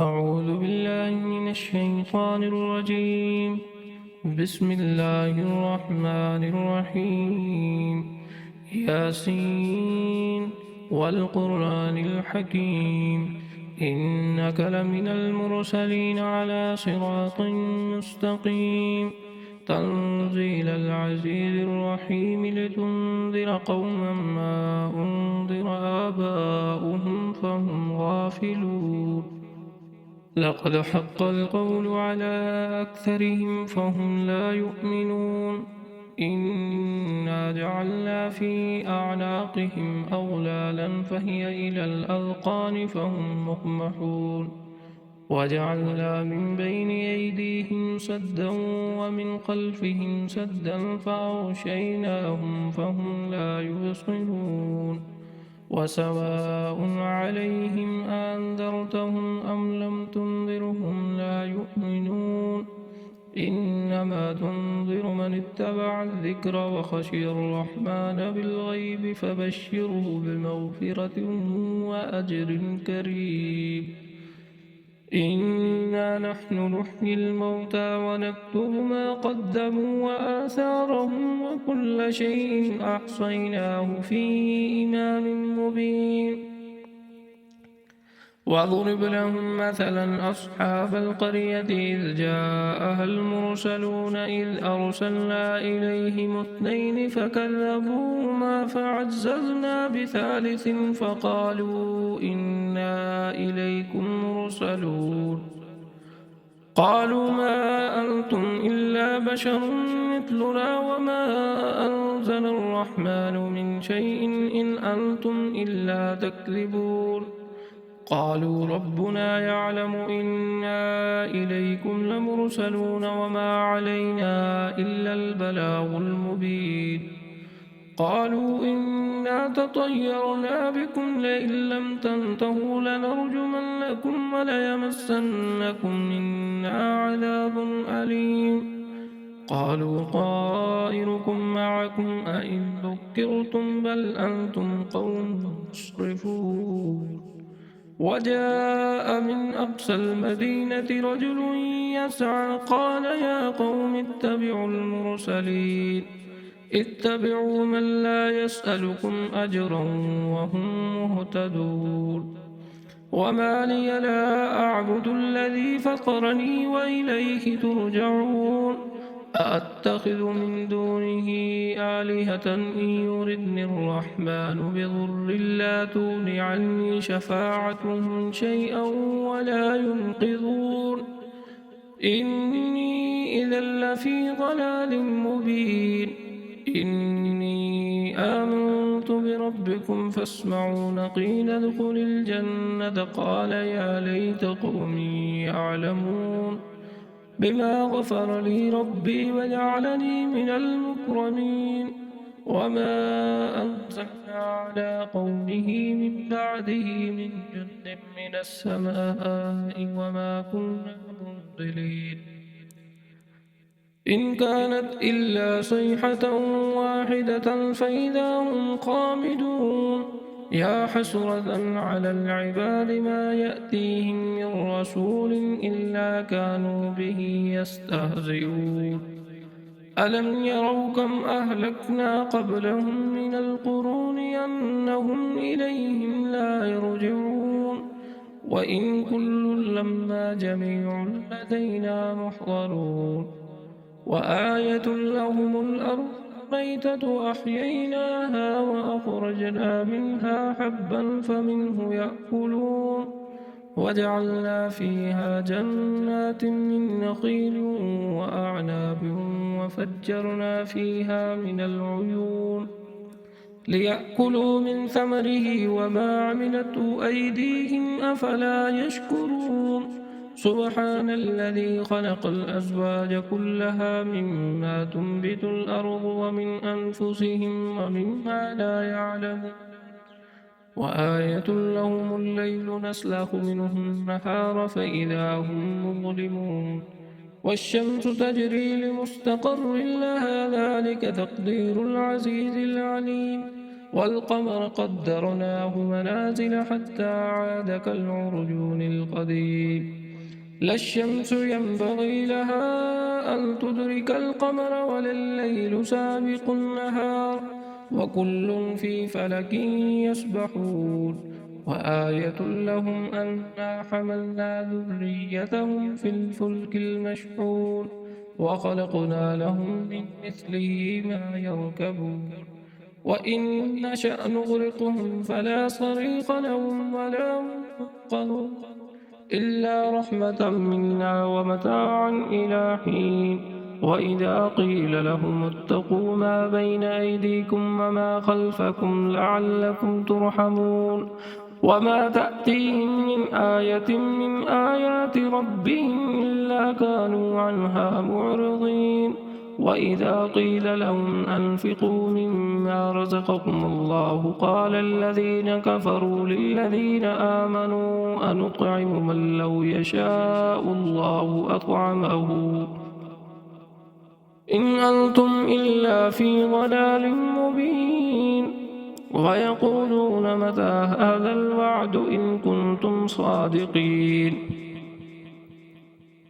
أعوذ بالله من الشيطان الرجيم. بسم الله الرحمن الرحيم. ياسين والقرآن الحكيم إنك لمن المرسلين على صراط مستقيم تنزيل العزيز الرحيم لتنذر قوما ما أنذر آباؤهم فهم غافلون. لقد حق القول على أكثرهم فهم لا يؤمنون. إنا جعلنا في أعناقهم أغلالا فهي إلى الأذقان فهم مقمحون وجعلنا من بين أيديهم سدا ومن خلفهم سدا فأغشيناهم فهم لا يبصرون. وسواء عليهم أنذرتهم أم لم تنذرهم لا يؤمنون. إنما تنذر من اتبع الذكر وخشي الرحمن بالغيب فبشره بمغفرة وأجر كريم. إنا نحن نحيي الموتى ونكتب ما قدموا وآثارهم وكل شيء أحصيناه في إمام مبين. واضرب لهم مثلا أصحاب القرية إذ جاءها المرسلون إذ أرسلنا إليهم اثنين فكذبوهما فعززنا بثالث فقالوا إنا إليكم مرسلون. قالوا ما أنتم إلا بشر مثلنا وما أنزل الرحمن من شيء إن أنتم إلا تكذبون. قالوا ربنا يعلم إنا إليكم لمرسلون وما علينا إلا البلاغ المبين. قالوا إنا تطيرنا بكم لئن لم تنتهوا لنرجمنكم وليمسنكم منا عذاب أليم. قالوا طائركم معكم أئن ذكرتم بل أنتم قوم مسرفون. وجاء من أقصى المدينة رجل يسعى قال يا قوم اتبعوا المرسلين اتبعوا من لا يسألكم أجرا وهم مهتدون. وما لي لا أعبد الذي فطرني وإليه ترجعون. أأتخذ من دونه آلهة إن يردني الرحمن بضر لا تغن عني شفاعتهم شيئا ولا ينقذون. إني إذا لفي ضلال مبين. إني آمنت بربكم فاسمعون قيل ادخل الجنة قال يا ليت قومي يعلمون بما غفر لي ربي وجعلني من المكرمين. وما أنزلنا على قومه من بعده من جند من السماء وما كنا منزلين إن كانت إلا صيحة واحدة فإذا هم خامدون. يا حسرة على العباد ما يأتيهم من رسول إلا كانوا به يستهزئون. ألم يروا كم أهلكنا قبلهم من القرون أنهم إليهم لا يرجعون. وإن كل لما جميع لدينا محضرون. وآية لهم الأرض الميتة أحييناها وأخرجنا منها حبا فمنه يأكلون. وجعلنا فيها جنات من نخيل وأعناب وفجرنا فيها من العيون ليأكلوا من ثمره وما عملته أيديهم أفلا يشكرون. سبحان الذي خلق الأزواج كلها مما تنبت الأرض ومن أنفسهم ومما لا يعلمون. وآية لهم الليل نسلخ منه النهار فإذا هم مظلمون. والشمس تجري لمستقر لها ذلك تقدير العزيز العليم. والقمر قدرناه منازل حتى عاد كالعرجون القديم لا الشمس ينبغي لها أن تدرك القمر ولا الليل سابق النهار وكل في فلك يسبحون وآية لهم أنا حملنا ذريتهم في الفلك المشحون وخلقنا لهم من مثله ما يركبون وإن نشأ نغرقهم فلا صريخ لهم ولا هم ينقذون إلا رحمة منا ومتاعا إلى حين وإذا قيل لهم اتقوا ما بين أيديكم وما خلفكم لعلكم ترحمون وما تأتيهم من آية من آيات ربهم إلا كانوا عنها معرضين وإذا قيل لهم أنفقوا مما رزقكم الله قال الذين كفروا للذين آمنوا أنطعم من لو يشاء الله أطعمه إن أنتم إلا في ضلال مبين ويقولون متى هذا الوعد إن كنتم صادقين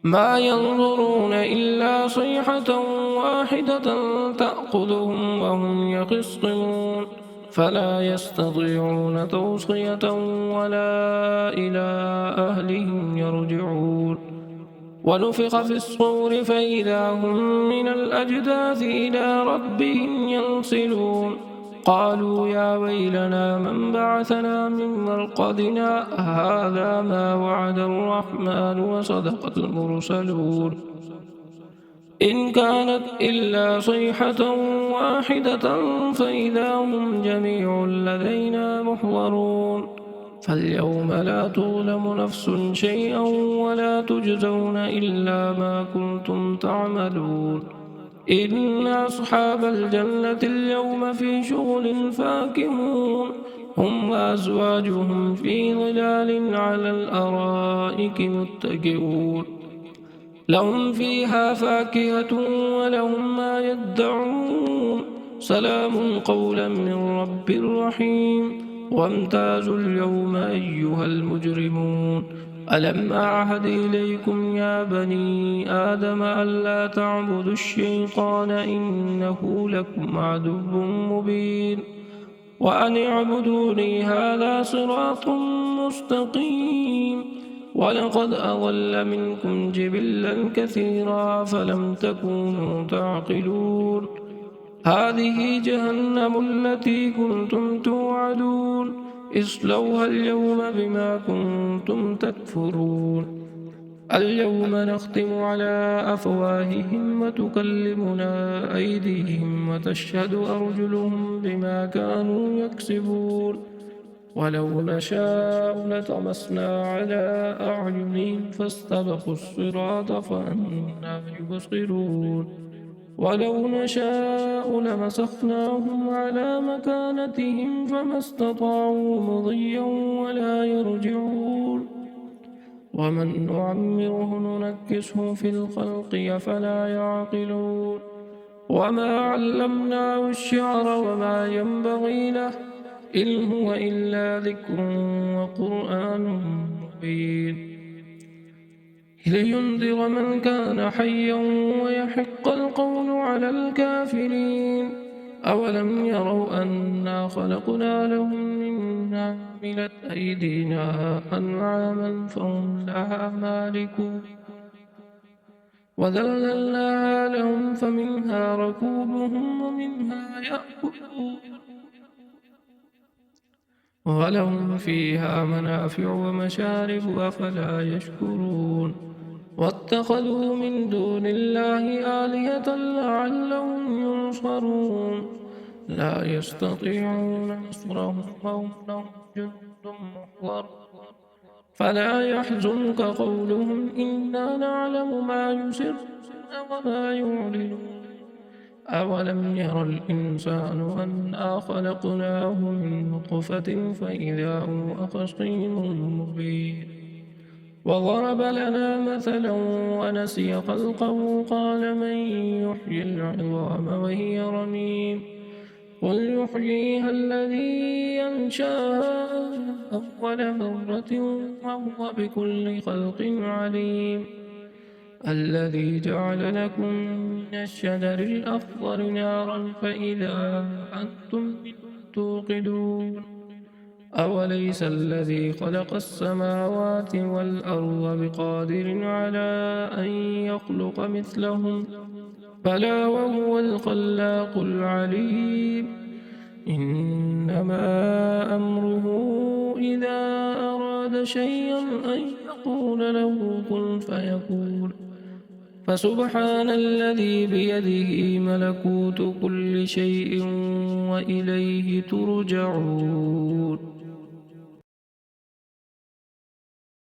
ما ينظرون إلا صيحة واحدة تأخذهم وهم يخصمون فلا يستطيعون توصية ولا إلى أهلهم يرجعون ونفخ في الصور فإذا هم من الأجداث إلى ربهم ينسلون قالوا يا ويلنا من بعثنا من مرقدنا هذا ما وعد الرحمن وصدق المرسلون إن كانت إلا صيحة واحدة فإذا هم جميع لدينا محضرون فاليوم لا تظلم نفس شيئا ولا تجزون إلا ما كنتم تعملون إن أصحاب الجنة اليوم في شغل فاكهون هم وأزواجهم في ظلال على الأرائك متكئون لهم فيها فاكهة ولهم ما يدعون سلام قولا من رب رحيم وامتازوا اليوم أيها المجرمون ألم أعهد إليكم يا بني آدم ألا تعبدوا الشيطان إنه لكم عدو مبين وأن اعبدوني هذا صراط مستقيم ولقد أضل منكم جبلا كثيرا فلم تكونوا تعقلون هذه جهنم التي كنتم توعدون اصلوها اليوم بما كنتم تكفرون اليوم نختم على أفواههم وتكلمنا أيديهم وتشهد أرجلهم بما كانوا يكسبون ولو نشاء لطمسنا على أعينهم فاستبقوا الصراط فأنى يبصرون ولو نشاء لمسخناهم على مكانتهم فما استطاعوا مضيا ولا يرجعون ومن نعمره ننكسه في الخلق أفلا يعقلون وما علمناه الشعر وما ينبغي له إن هو إلا ذكر وقرآن مبين لينذر من كان حيا ويحق القول على الكافرين أولم يروا أنا خلقنا لهم مما عملت أيدينا أنعاما فهم لها مالكون وذللناها لهم فمنها ركوبهم ومنها يأكلون ولهم فيها منافع ومشارب أفلا يشكرون واتخذوا من دون الله آلهة لعلهم ينصرون لا يستطيعون نصرهم وهم لهم جند محضرون فلا يحزنك قولهم إنا نعلم ما يسرون وما يعلنون أولم ير الإنسان أنا خلقناه من نطفة فإذا هو خصيم مبين وضرب لنا مثلا ونسي خلقه قال من يحيي العظام وهي رميم قل يحييها الذي أنشأها أول مرة وهو بكل خلق عليم الذي جعل لكم من الشجر الأخضر نارا فإذا أنتم توقدون أوليس الذي خلق السماوات والأرض بقادر على أن يخلق مثلهم بلى وهو الخلاق العليم إنما أمره إذا أراد شيئا أن يقول له كن فيكون فسبحان الذي بيده ملكوت كل شيء وإليه ترجعون